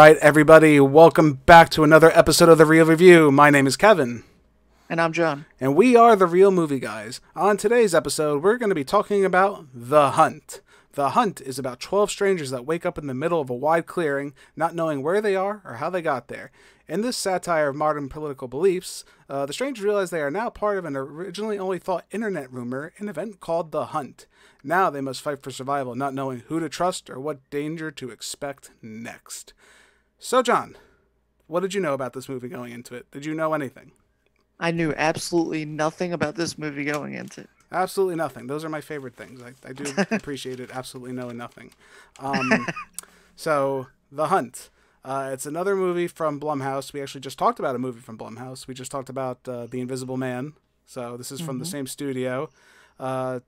right, everybody, welcome back to another episode of The Real Review. My name is Kevin. And I'm John. And we are The Real Movie Guys. On today's episode, we're going to be talking about The Hunt. The Hunt is about 12 strangers that wake up in the middle of a wide clearing, not knowing where they are or how they got there. In this satire of modern political beliefs, the strangers realize they are now part of an originally only thought internet rumor, an event called The Hunt. Now they must fight for survival, not knowing who to trust or what danger to expect next. So, John, what did you know about this movie going into it? Did you know anything? I knew absolutely nothing about this movie going into it. Absolutely nothing. Those are my favorite things. I do appreciate it, absolutely knowing nothing. So, The Hunt. It's another movie from Blumhouse. We actually just talked about a movie from Blumhouse. We just talked about The Invisible Man. So, this is from the same studio. The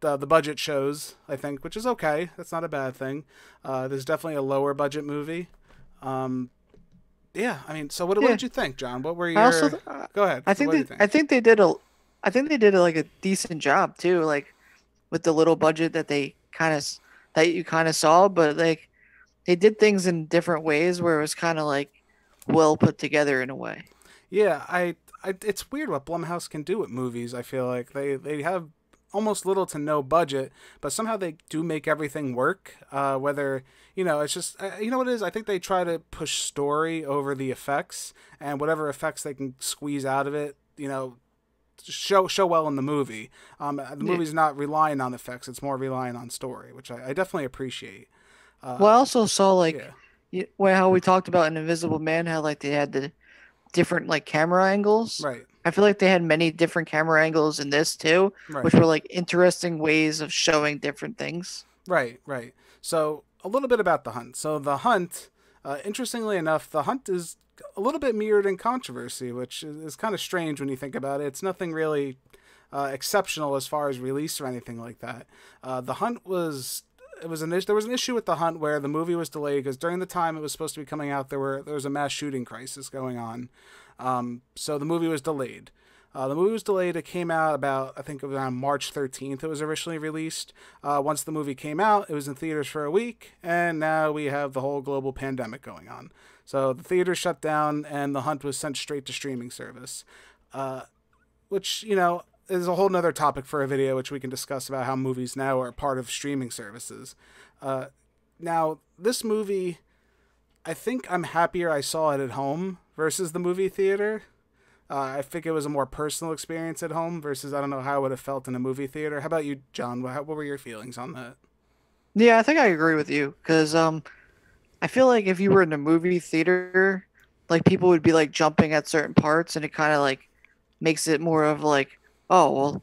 budget shows, I think, which is okay. That's not a bad thing. There's definitely a lower budget movie. Yeah, I mean, so what did you think, John? What were your? Go ahead. I think they did like a decent job too, like with the little budget that you kind of saw, but like they did things in different ways where it was kind of like well put together in a way. Yeah, it's weird what Blumhouse can do with movies. I feel like they have almost little to no budget, but somehow they do make everything work. Whether, it's just, what it is? I think they try to push story over the effects, and whatever effects they can squeeze out of it, show well in the movie. The movie's not relying on effects, it's more relying on story, which I definitely appreciate. Well, I also saw how we talked about an Invisible Man, how like they had the different like camera angles. Right. I feel like they had many different camera angles in this too, right. which were like interesting ways of showing different things. Right. So a little bit about The Hunt. So The Hunt, interestingly enough, The Hunt is a little bit mirrored in controversy, which is kind of strange when you think about it. It's nothing really exceptional as far as release or anything like that. The Hunt there was an issue with The Hunt where the movie was delayed because during the time it was supposed to be coming out, there was a mass shooting crisis going on. So the movie was delayed. It came out about, I think around March 13th it was originally released. Once the movie came out, it was in theaters for a week, and now we have the whole global pandemic going on. So the theaters shut down, and The Hunt was sent straight to streaming service. Which, is a whole nother topic for a video, which we can discuss about how movies now are part of streaming services. Now, this movie, I think I'm happier I saw it at home versus the movie theater. I think it was a more personal experience at home versus I don't know how I would have felt in a movie theater. How about you, John? What were your feelings on that? Yeah, I think I agree with you because I feel like if you were in a movie theater, like people would be like jumping at certain parts, and it kind of like makes it more of like, oh well,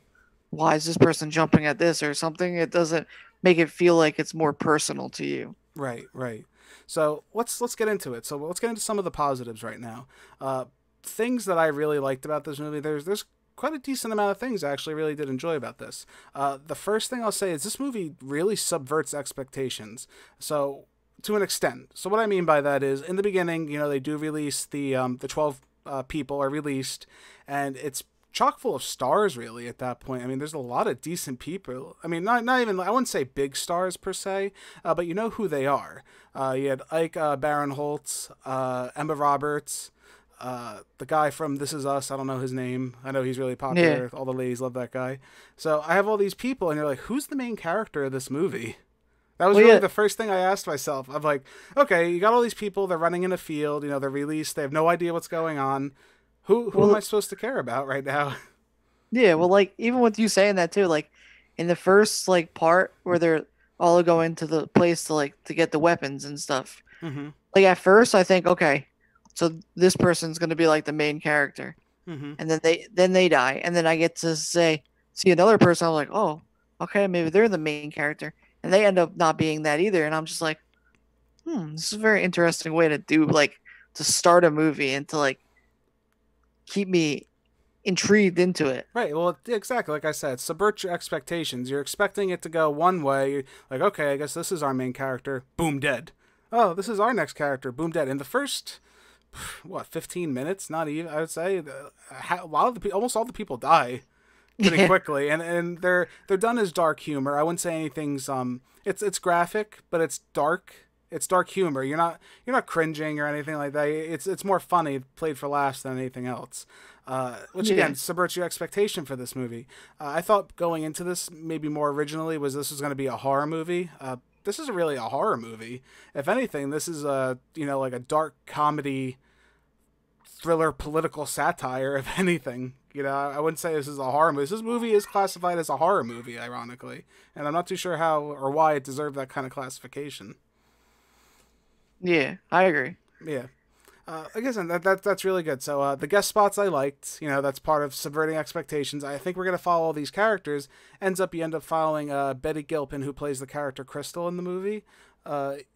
why is this person jumping at this or something? It doesn't make it feel like it's more personal to you. Right. So let's get into it. So let's get into some of the positives right now. Things that I really liked about this movie. There's quite a decent amount of things I actually really did enjoy about this. The first thing I'll say is this movie really subverts expectations. So to an extent. So what I mean by that is in the beginning, they do release the 12 people are released, and it's chock full of stars really at that point. I mean, there's a lot of decent people. I mean, not even, I wouldn't say big stars per se, but you know who they are. You had Ike Barinholtz, Emma Roberts, the guy from This Is Us. I don't know his name. I know he's really popular. Yeah. All the ladies love that guy. So I have all these people, and you're like, who's the main character of this movie? That was really the first thing I asked myself. I'm like, okay, you got all these people. They're running in a field. They're released. They have no idea what's going on. Who am I supposed to care about right now? Yeah, well, like, even with you saying that, too, like, in the first, like, part where they're all going to the place to get the weapons and stuff. Mm-hmm. Like, at first, I think, okay, so this person's going to be, like, the main character. Mm-hmm. And then they die. And then I get to see another person. I'm like, oh, okay, maybe they're the main character. And they end up not being that either. And I'm just like, this is a very interesting way to do, like, to start a movie and to, like, keep me intrigued into it. Right. Well, exactly. Like I said, subvert your expectations. You're expecting it to go one way. You're like, okay, I guess this is our main character. Boom, dead. Oh, this is our next character. Boom, dead. In the first, 15 minutes? Not even. I would say almost all the people die pretty quickly, and they're done as dark humor. I wouldn't say anything's. It's graphic, but it's dark. It's dark humor. You're not cringing or anything like that. It's more funny, played for laughs than anything else. Which Yeah. again subverts your expectation for this movie. I thought going into this maybe more originally was this was going to be a horror movie. This isn't really a horror movie. If anything, this is a like a dark comedy thriller political satire. If anything, I wouldn't say this is a horror movie. This movie is classified as a horror movie, ironically, and I'm not too sure how or why it deserved that kind of classification. Yeah, I agree. Yeah. I guess that's really good. So the guest spots I liked. That's part of subverting expectations. I think we're gonna follow all these characters. You end up following Betty Gilpin, who plays the character Crystal in the movie.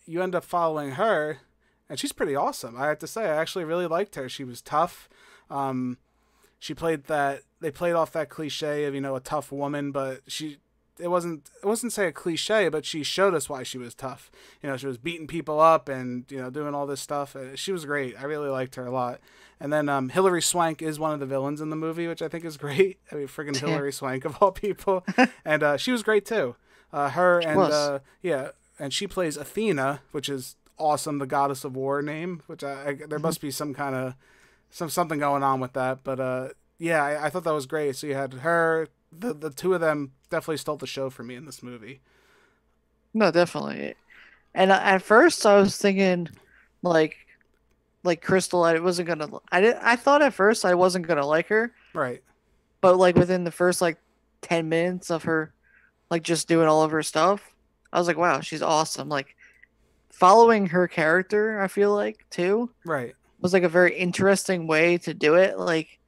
You end up following her, and she's pretty awesome. I have to say, I actually really liked her. She was tough. She played that. They played off that cliche of a tough woman, but it wasn't say a cliche, but she showed us why she was tough. She was beating people up and doing all this stuff. She was great. I really liked her a lot. And then Hilary Swank is one of the villains in the movie, which I think is great. I mean, friggin' Hilary Swank of all people, and she was great too. Her and yeah, and she plays Athena, which is awesome, the goddess of war name. Which there must be some kind of something going on with that, but yeah, I thought that was great. So you had her. The two of them definitely stole the show for me in this movie. No, definitely. And at first I was thinking like Crystal, I wasn't gonna. I thought at first I wasn't gonna like her, Right. but like within the first like 10 minutes of her like just doing all of her stuff, I was like, wow, she's awesome. Like following her character, I feel like too Right. was like a very interesting way to do it. Like,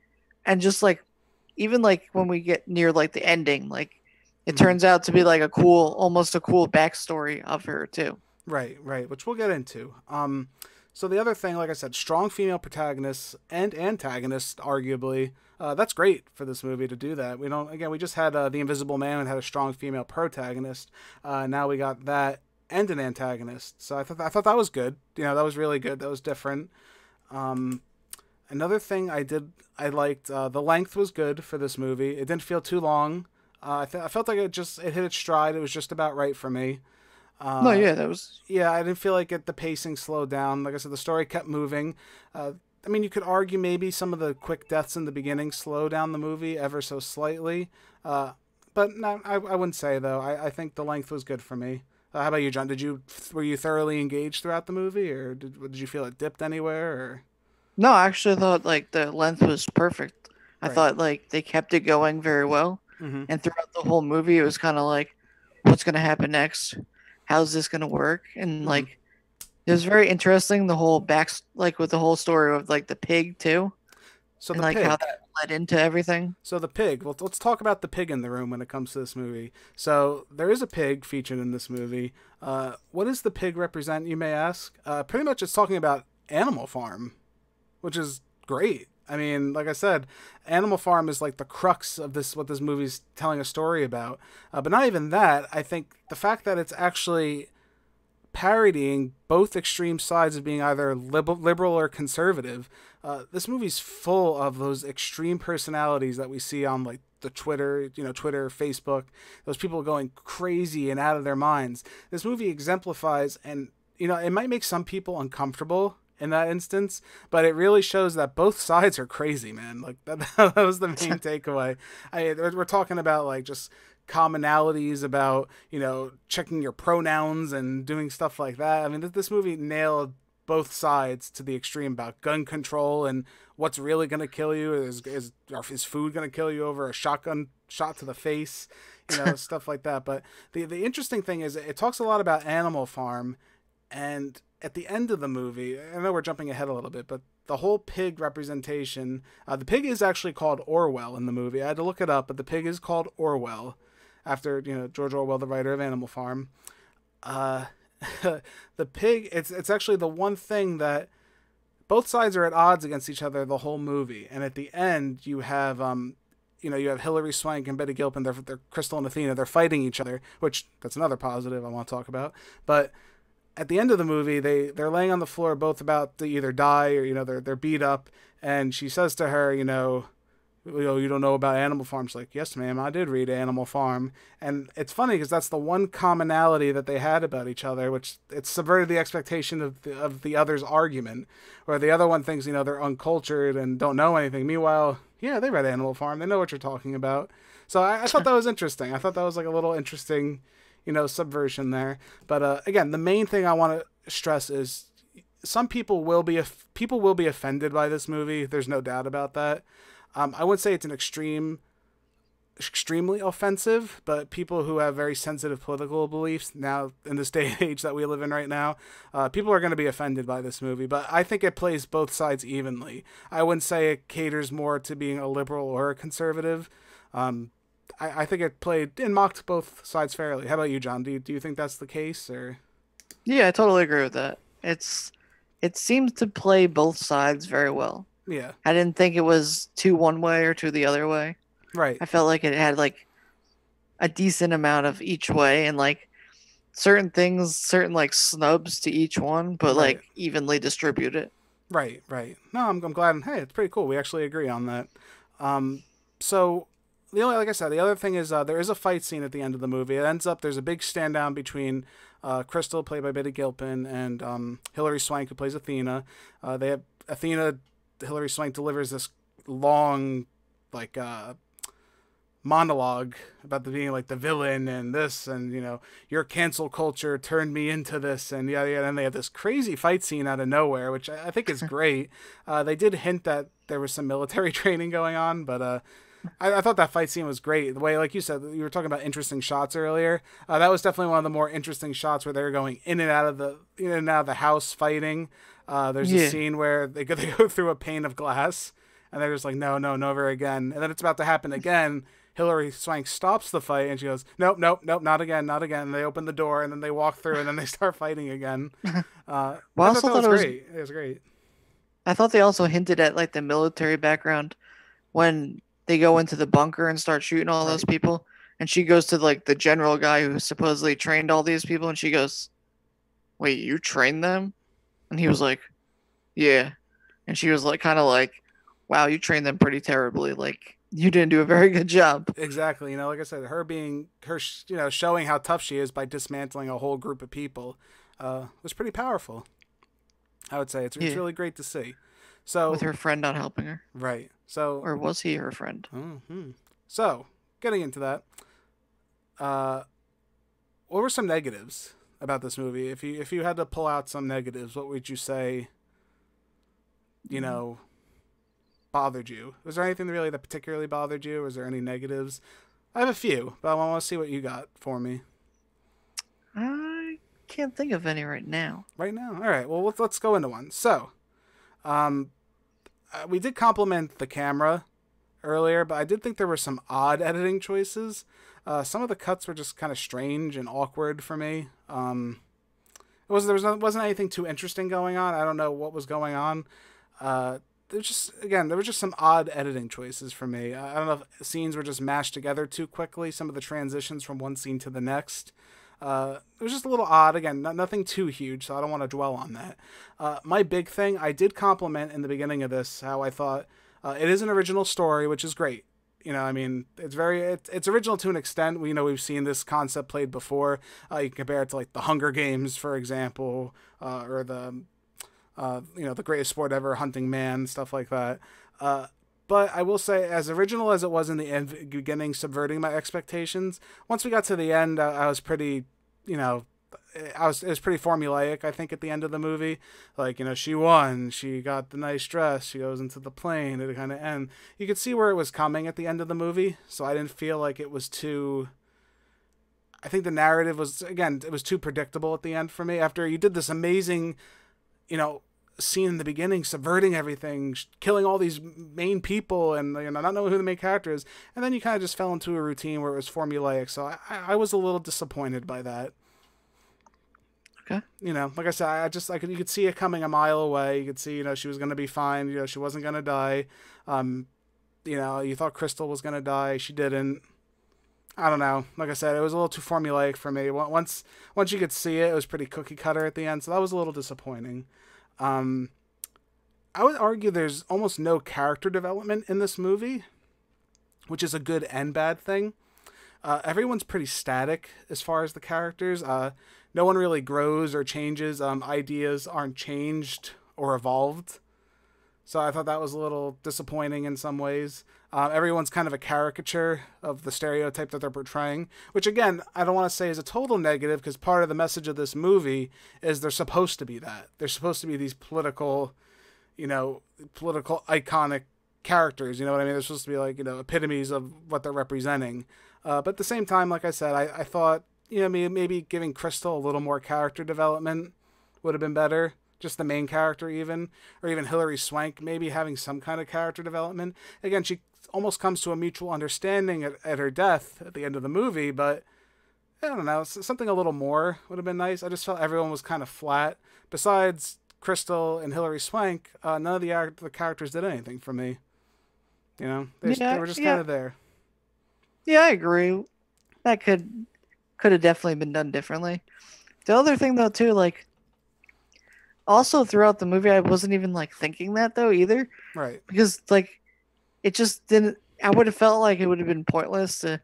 and just like even like when we get near like the ending, like it Mhm. turns out to be like almost a cool backstory of her too. Right. Right. Which we'll get into. So the other thing, like I said, strong female protagonists and antagonists, arguably. That's great for this movie to do that. We don't. Again, we just had The Invisible Man and had a strong female protagonist. Now we got that and an antagonist. So I thought that was good. That was really good. That was different. Um, Another thing I liked, the length was good for this movie. It didn't feel too long. I felt like it hit its stride. It was just about right for me. No, Uh, yeah, that was yeah, I didn't feel like the pacing slowed down. Like I said, the story kept moving. I mean, you could argue maybe some of the quick deaths in the beginning slow down the movie ever so slightly. But no, I wouldn't say though. I think the length was good for me. How about you, John? Were you thoroughly engaged throughout the movie, or did you feel it dipped anywhere? Or no. I actually thought like the length was perfect. I right? thought like they kept it going very well, Mm-hmm. and throughout the whole movie, it was kind of like, what's gonna happen next? How's this gonna work? And Mm-hmm. like it was very interesting the whole like with the whole story of like the pig too, So and the like how pig. that led into everything. So the pig. Well, let's talk about the pig in the room when it comes to this movie. So there is a pig featured in this movie. What does the pig represent, you may ask? Pretty much it's talking about Animal Farm, which is great. I mean, like I said, Animal Farm is like the crux of what this movie's telling a story about. But not even that. I think the fact that it's actually parodying both extreme sides of being either liberal or conservative. This movie's full of those extreme personalities that we see on like the Twitter, Facebook, those people going crazy and out of their minds. This movie exemplifies, and it might make some people uncomfortable in that instance, but it really shows that both sides are crazy, man. Like that was the main takeaway. We're talking about like just commonalities about checking your pronouns and doing stuff like that. I mean, this movie nailed both sides to the extreme about gun control and what's really going to kill you. Is food going to kill you over a shotgun shot to the face, stuff like that. But the interesting thing is it talks a lot about Animal Farm, and at the end of the movie, I know we're jumping ahead a little bit, but the whole pig representation, the pig is actually called Orwell in the movie. I had to look it up, but the pig is called Orwell after George Orwell, the writer of Animal Farm. Uh, the pig, it's actually the one thing that both sides are at odds against each other the whole movie, and at the end you have you have Hilary Swank and Betty Gilpin. They're Crystal and Athena. They're fighting each other, which that's another positive I want to talk about. But at the end of the movie, they're laying on the floor, both about to either die or they're beat up, and she says to her, You don't know about Animal Farm. She's like, yes, ma'am, I did read Animal Farm. And it's funny because that's the one commonality that they had about each other, which it subverted the expectation of the other's argument, where the other one thinks, they're uncultured and don't know anything. Meanwhile, yeah, they read Animal Farm. They know what you're talking about. So I thought that was interesting. I thought that was like a little interesting, subversion there. But again, the main thing I want to stress is some people will be offended by this movie. There's no doubt about that. I wouldn't say it's an extremely offensive, but people who have very sensitive political beliefs now in this day and age that we live in right now, people are going to be offended by this movie. But I think it plays both sides evenly. I wouldn't say it caters more to being a liberal or a conservative. I think it played and mocked both sides fairly. How about you, John? Do you think that's the case, or? Yeah, I totally agree with that. It seems to play both sides very well. Yeah. I didn't think it was too one way or too the other way. Right. I felt like it had like a decent amount of each way, and like certain like snubs to each one, but Right. like evenly distributed. Right. No, I'm glad. Hey, it's pretty cool. We actually agree on that. So like I said, the other thing is there is a fight scene at the end of the movie. It ends up there's a big stand down between Crystal, played by Betty Gilpin, and Hilary Swank, who plays Athena. They have Hilary Swank delivers this long, like, monologue about being like the villain and this, and your cancel culture turned me into this, and yeah. And they have this crazy fight scene out of nowhere, which I think is great. They did hint that there was some military training going on, but I thought that fight scene was great. The way, like you said, you were talking about interesting shots earlier. That was definitely one of the more interesting shots where they were going in and out of the house fighting. There's a scene where they go through a pane of glass, and they're just like, no, never again. And then it's about to happen again. Hilary Swank stops the fight, and she goes, nope, not again. And they open the door, and then they walk through, and then they start fighting again. I thought that was great. It was great. I thought they also hinted at like the military background when they go into the bunker and start shooting all those people, and she goes to like the general guy who supposedly trained all these people, and she goes, wait, you trained them? And he was like, yeah. And she was like, kind of like, wow, you trained them pretty terribly. Like, you didn't do a very good job. Exactly. Like I said, showing how tough she is by dismantling a whole group of people was pretty powerful. I would say it's really great to see. So with her friend not helping her. Right. So, or was he her friend? Mm-hmm. So, getting into that, what were some negatives about this movie? If you had to pull out some negatives, what would you say? Bothered you? Was there anything that particularly bothered you? Was there any negatives? I have a few, but I want to see what you got for me. I can't think of any right now. Right now? All right. Well, let's go into one. So, we did compliment the camera earlier, but I did think there were some odd editing choices. Some of the cuts were just kind of strange and awkward for me. There wasn't anything too interesting going on. I don't know what was going on. There were just some odd editing choices for me. I don't know if scenes were just mashed together too quickly. Some of the transitions from one scene to the next. It was just a little odd. Again, nothing too huge, so I don't want to dwell on that. My big thing, I did compliment in the beginning of this how I thought it is an original story, which is great. It's original to an extent. We've seen this concept played before. You can compare it to like the Hunger Games, for example, or the Greatest Sport Ever, Hunting Man, stuff like that. But I will say, as original as it was in the beginning, subverting my expectations, once we got to the end, I was pretty, it was pretty formulaic, I think, at the end of the movie. Like, she won, she got the nice dress, she goes into the plane, it kind of end. You could see where it was coming at the end of the movie, so I didn't feel like it was too... I think the narrative was, again, it was too predictable at the end for me. After you did this amazing, scene in the beginning, subverting everything, killing all these main people, and not knowing who the main character is, and then you kind of just fell into a routine where it was formulaic. So I was a little disappointed by that. Okay. Like I said, you could see it coming a mile away. You could see, she was going to be fine. She wasn't going to die. You thought Crystal was going to die. She didn't. I don't know. Like I said, it was a little too formulaic for me. Once you could see it, it was pretty cookie cutter at the end. So that was a little disappointing. I would argue there's almost no character development in this movie. which is a good and bad thing. Everyone's pretty static as far as the characters. No one really grows or changes. Ideas aren't changed or evolved. So I thought that was a little disappointing in some ways. Everyone's kind of a caricature of the stereotype that they're portraying, which again, I don't want to say is a total negative because part of the message of this movie is they're supposed to be that. They're supposed to be these political, political iconic characters. You know what I mean? They're supposed to be like, epitomes of what they're representing. But at the same time, like I said, I thought, maybe giving Crystal a little more character development would have been better. Just the main character even, or even Hilary Swank, maybe having some kind of character development. Again, she almost comes to a mutual understanding at her death at the end of the movie, but I don't know, something a little more would have been nice. I just felt everyone was kind of flat. Besides Crystal and Hilary Swank, none of the characters did anything for me. They were just kind of there. Yeah, I agree. That could have definitely been done differently. The other thing though too, like also throughout the movie I wasn't even like thinking that though either. Right. Because like it just didn't I would have felt like it would have been pointless to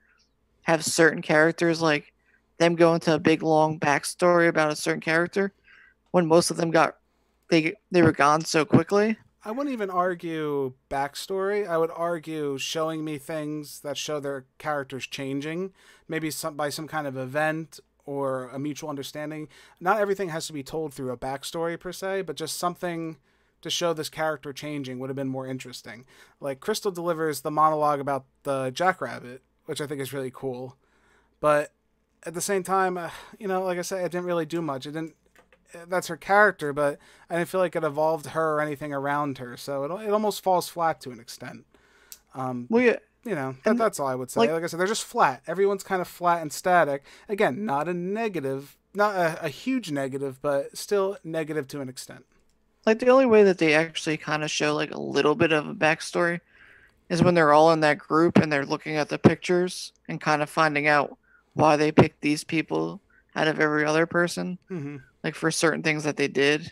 have certain characters like them go into a big long backstory about a certain character when most of them they were gone so quickly. I wouldn't even argue backstory. I would argue showing me things that show their characters changing, maybe by some kind of event or a mutual understanding. Not everything has to be told through a backstory per se, but just something to show this character changing would have been more interesting. Like Crystal delivers the monologue about the jackrabbit, which I think is really cool. But at the same time, like I said, it didn't really do much. That's her character, but I didn't feel like it evolved her or anything around her. So it almost falls flat to an extent. Well, yeah. That's all I would say. Like I said, they're just flat. Everyone's kind of flat and static. Again, not a negative, not a huge negative, but still negative to an extent. Like the only way that they actually kind of show like a little bit of a backstory is when they're all in that group and they're looking at the pictures and kind of finding out why they picked these people out of every other person. Mm-hmm. Like for certain things that they did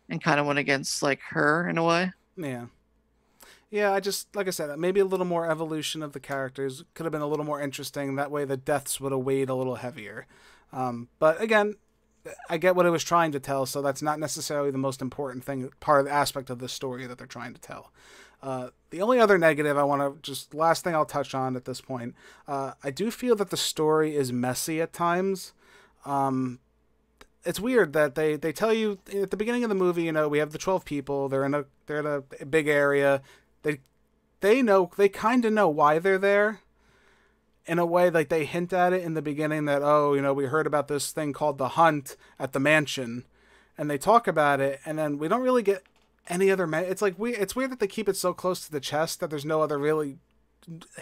and kind of went against like her in a way. Yeah. Yeah, like I said, maybe a little more evolution of the characters could have been a little more interesting. That way the deaths would have weighed a little heavier. But again, I get what it was trying to tell, so that's not necessarily the most important part of the aspect of the story that they're trying to tell. The only other negative last thing I'll touch on at this point, I do feel that the story is messy at times. It's weird that they tell you at the beginning of the movie, we have the 12 people, they're in a big area. They kind of know why they're there. In a way, like they hint at it in the beginning that, we heard about this thing called the Hunt at the mansion, and they talk about it, and then we don't really get any other. It's like it's weird that they keep it so close to the chest that there's no other really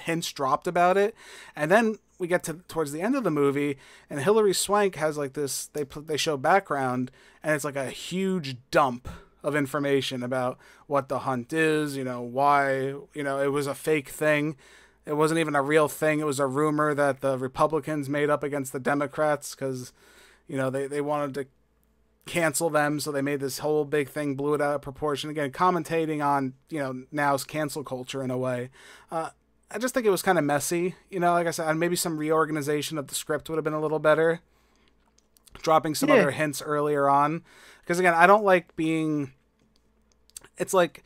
hints dropped about it, and then we get towards the end of the movie, and Hilary Swank has like this. They show background, and it's like a huge dump of information about what the Hunt is. Why it was a fake thing. It wasn't even a real thing. It was a rumor that the Republicans made up against the Democrats because, they wanted to cancel them. So they made this whole big thing, blew it out of proportion. Again, commentating on, now's cancel culture in a way. I just think it was kind of messy. Like I said, maybe some reorganization of the script would have been a little better. Dropping some other hints earlier on. Because again, I don't like being... It's like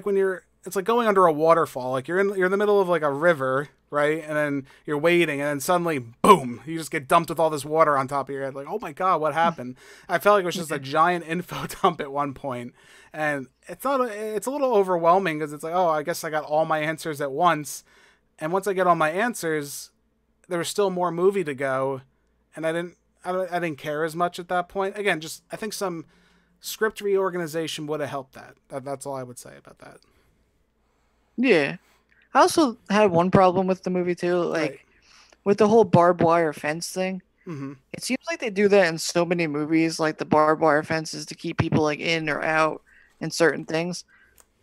when you're... It's like going under a waterfall. Like you're in the middle of like a river, right? And then you're waiting, and then suddenly, boom! You just get dumped with all this water on top of your head. Like, oh my god, what happened? I felt like it was just a giant info dump at one point, and it's not. It's a little overwhelming because it's like, oh, I guess I got all my answers at once, and once I get all my answers, there was still more movie to go, and I didn't care as much at that point. Again, just I think some script reorganization would have helped that. That's all I would say about that. Yeah. I also had one problem with the movie too, like with the whole barbed wire fence thing. Mm-hmm. It seems like they do that in so many movies, like the barbed wire fences to keep people like in or out in certain things.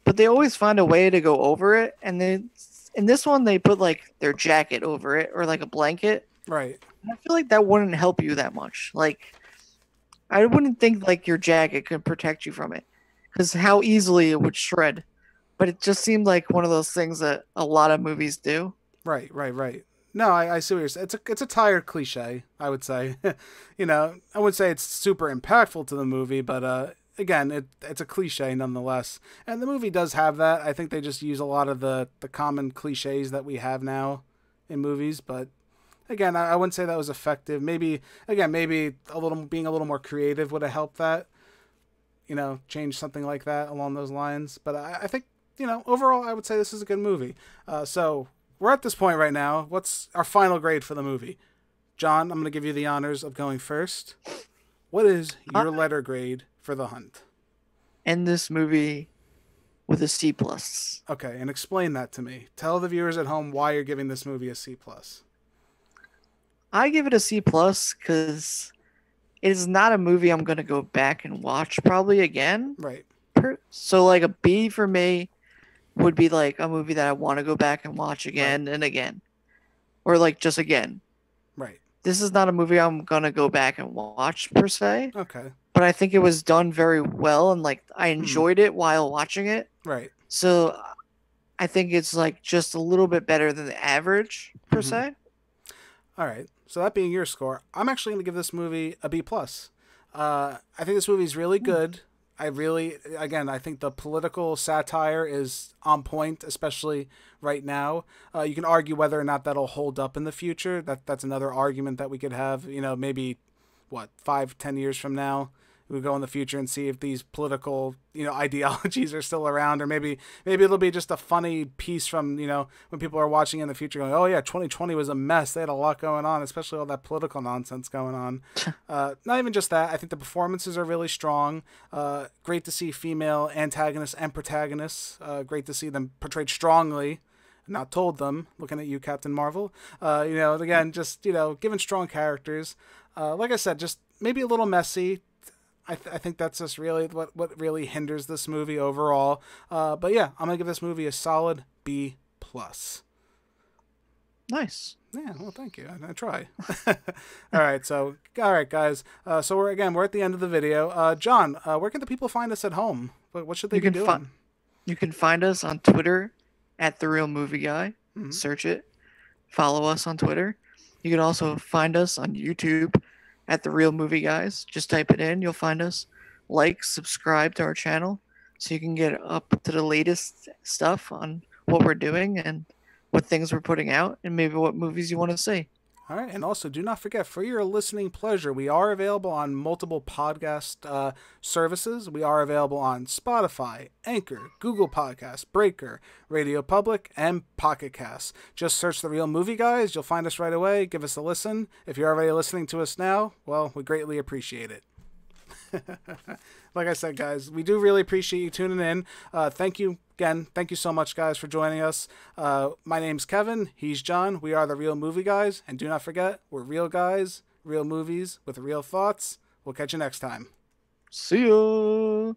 But they always find a way to go over it, and then in this one they put like their jacket over it or like a blanket. Right. And I feel like that wouldn't help you that much. Like I wouldn't think like your jacket could protect you from it, because how easily it would shred. but it just seemed like one of those things that a lot of movies do. Right, right, right. No, I see what you're saying. It's a tired cliche, I would say. I wouldn't say it's super impactful to the movie, but again, it's a cliche nonetheless. And the movie does have that. I think they just use a lot of the common cliches that we have now in movies, but again, I wouldn't say that was effective. Maybe a little being a little more creative would have helped that. Change something like that along those lines. But I think overall, I would say this is a good movie. So we're at this point right now. What's our final grade for the movie? John, I'm going to give you the honors of going first. What is your letter grade for The Hunt? End this movie with a C plus. Okay, and explain that to me. Tell the viewers at home why you're giving this movie a C plus. I give it a C plus because it is not a movie I'm gonna go back and watch probably again. Right. So like a B for me would be like a movie that I want to go back and watch again and again, or like just again. Right. This is not a movie I'm gonna go back and watch per se. Okay. But I think it was done very well, and like I enjoyed it while watching it. Right. So I think it's like just a little bit better than the average per se. All right. So that being your score, I'm actually going to give this movie a B plus. I think this movie is really good. I think the political satire is on point, especially right now. You can argue whether or not that'll hold up in the future. That's another argument that we could have. Maybe 5-10 years from now, we go in the future and see if these political ideologies are still around, or maybe it'll be just a funny piece from when people are watching in the future going, oh yeah, 2020 was a mess, they had a lot going on, especially all that political nonsense going on. Not even just that, I think the performances are really strong. Great to see female antagonists and protagonists. Great to see them portrayed strongly, not told them. Looking at you, Captain Marvel. Again, just given strong characters. Like I said, just maybe a little messy. I think that's just really what really hinders this movie overall. But yeah, I'm gonna give this movie a solid B plus. Nice. Yeah, well, thank you. I try. All right, guys. So we're at the end of the video. John, where can the people find us at home? What should they be doing? You can find us on Twitter at TheReelMovieGuy. Search it. Follow us on Twitter. You can also find us on YouTube at TheReelMovieGuys. Just type it in. You'll find us. Like, subscribe to our channel so you can get up to the latest stuff on what we're doing and what things we're putting out and maybe what movies you want to see. All right, and also do not forget, for your listening pleasure, we are available on multiple podcast services. We are available on Spotify, Anchor, Google Podcasts, Breaker, Radio Public, and Pocket Casts. Just search The Real Movie Guys. You'll find us right away. Give us a listen. If you're already listening to us now, well, we greatly appreciate it. Like I said, guys, we do really appreciate you tuning in. Thank you again. Thank you so much, guys, for joining us. My name's Kevin. He's John. We are The Real Movie Guys. And do not forget, we're real guys, real movies with real thoughts. We'll catch you next time. See ya.